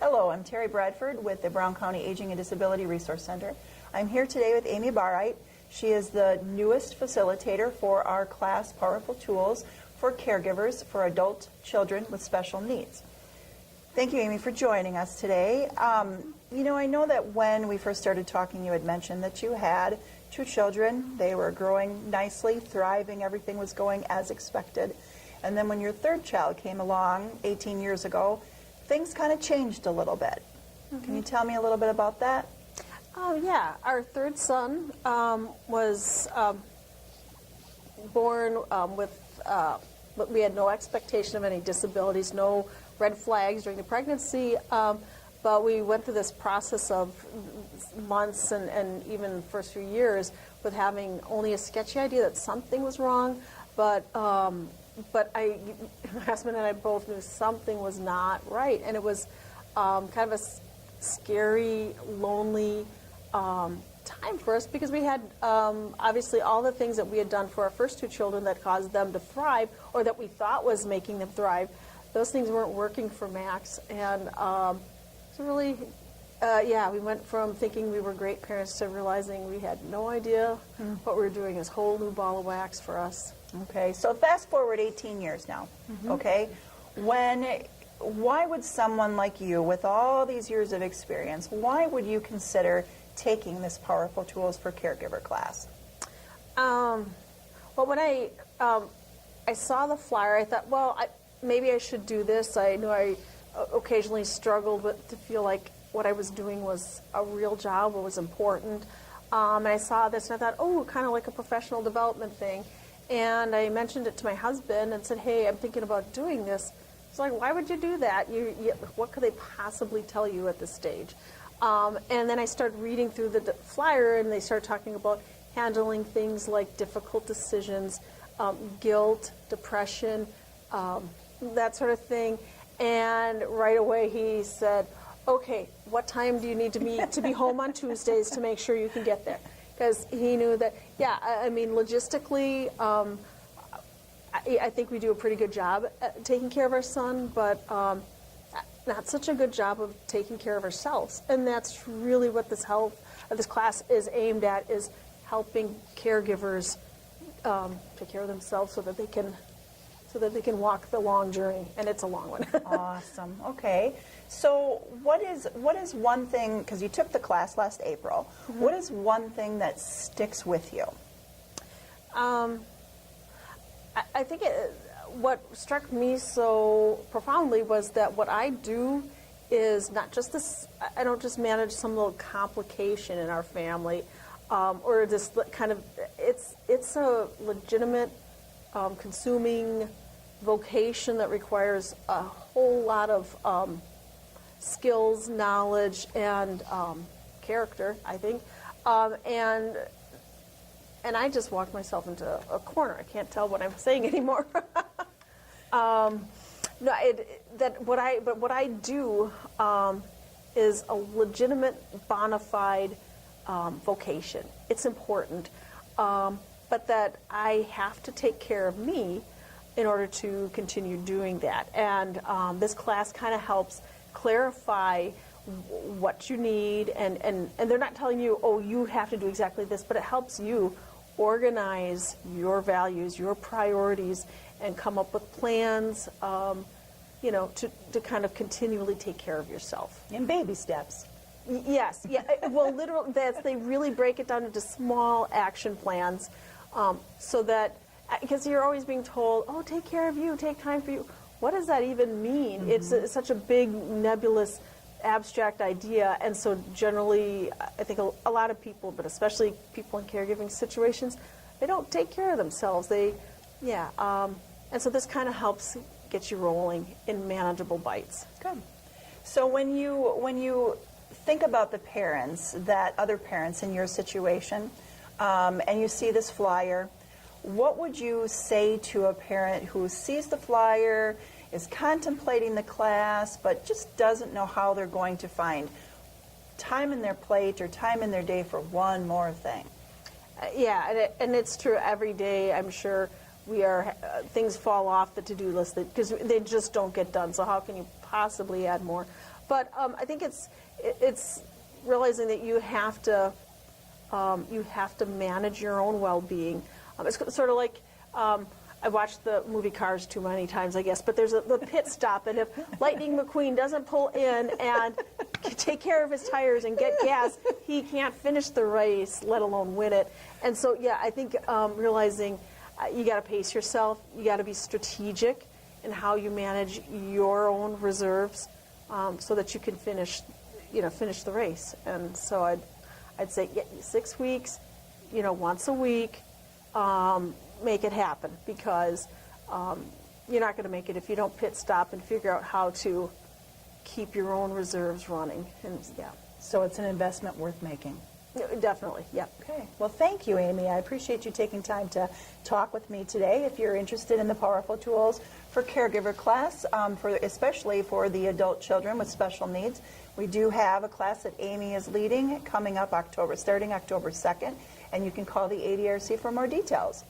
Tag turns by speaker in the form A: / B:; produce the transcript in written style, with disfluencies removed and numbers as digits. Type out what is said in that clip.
A: Hello, I'm Terry Bradford with the Brown County Aging and Disability Resource Center. I'm here today with Amy Barite. She is the newest facilitator for our class, Powerful Tools for Caregivers for Adult Children with Special Needs. Thank you, Amy, for joining us today. I know that when we first started talking, you had mentioned that you had 2 children. They were growing nicely, thriving, everything was going as expected. And then when your 3rd child came along 18 years ago, things kind of changed a little bit. Can you tell me a little bit about that?
B: Oh, yeah. Our 3rd son was born we had no expectation of any disabilities, no red flags during the pregnancy, but we went through this process of months and even the first few years with having only a sketchy idea that something was wrong, but my husband and I both knew something was not right, and it was kind of a scary, lonely time for us because we had obviously all the things that we had done for our first 2 children that caused them to thrive or that we thought was making them thrive. Those things weren't working for Max, and so really, we went from thinking we were great parents to realizing we had no idea what we were doing. This whole new ball of wax for us.
A: Okay, so fast forward 18 years now, okay? Why would someone like you, with all these years of experience, why would you consider taking this Powerful Tools for Caregiver class?
B: Well, when I saw the flyer, I thought, well, maybe I should do this. I knew I occasionally struggled to feel like what I was doing was a real job or was important. And I saw this and I thought, oh, kind of like a professional development thing. And I mentioned it to my husband and said, hey, I'm thinking about doing this. He's like, why would you do that? What could they possibly tell you at this stage? And then I started reading through the flyer, and they started talking about handling things like difficult decisions, guilt, depression, that sort of thing. And right away he said, okay, what time do you need to be home on Tuesdays to make sure you can get there? Because he knew that, logistically, I think we do a pretty good job at taking care of our son, but not such a good job of taking care of ourselves. And that's really what this class is aimed at, is helping caregivers take care of themselves so that they can walk the long journey, and it's a long one.
A: Awesome. Okay. So what is one thing, because you took the class last April, what is one thing that sticks with you?
B: I think what struck me so profoundly was that what I do is not just this, I don't just manage some little complication in our family, or this kind of, it's a legitimate consuming vocation that requires a whole lot of skills, knowledge, and character, I think. And I just walked myself into a corner. I can't tell what I'm saying anymore. What I do is a legitimate, bona fide vocation. It's important, but that I have to take care of me in order to continue doing that. And this class kind of helps clarify what you need, and they're not telling you, oh, you have to do exactly this, but it helps you organize your values, your priorities, and come up with plans, to kind of continually take care of yourself.
A: In baby steps.
B: Yes, yeah. Well, literally, they really break it down into small action plans, so that, because you're always being told, oh, take care of you, take time for you. What does that even mean? It's such a big, nebulous, abstract idea, and so generally, I think a lot of people, but especially people in caregiving situations, they don't take care of themselves. And so this kind of helps get you rolling in manageable bites.
A: Good. So when you think about the parents, other parents in your situation, and you see this flyer, what would you say to a parent who sees the flyer, is contemplating the class, but just doesn't know how they're going to find time in their plate or time in their day for one more thing?
B: And it's true every day. I'm sure things fall off the to-do list because they just don't get done. So how can you possibly add more? But I think it's realizing that you have to manage your own well-being. It's sort of like I watched the movie Cars too many times, I guess, but there's the pit stop, and if Lightning McQueen doesn't pull in and take care of his tires and get gas, he can't finish the race, let alone win it. And so, yeah, I think realizing you got to pace yourself, you got to be strategic in how you manage your own reserves, so that you can finish the race. And so I'd say 6 weeks, once a week. Make it happen, because you're not going to make it if you don't pit stop and figure out how to keep your own reserves running. And yeah,
A: So it's an investment worth making.
B: definitely, yeah.
A: Okay. Well, thank you, Amy. I appreciate you taking time to talk with me today. If you're interested in the powerful tools for caregiver class, especially for the adult children with special needs, we do have a class that Amy is leading coming up starting October 2nd, and you can call the ADRC for more details.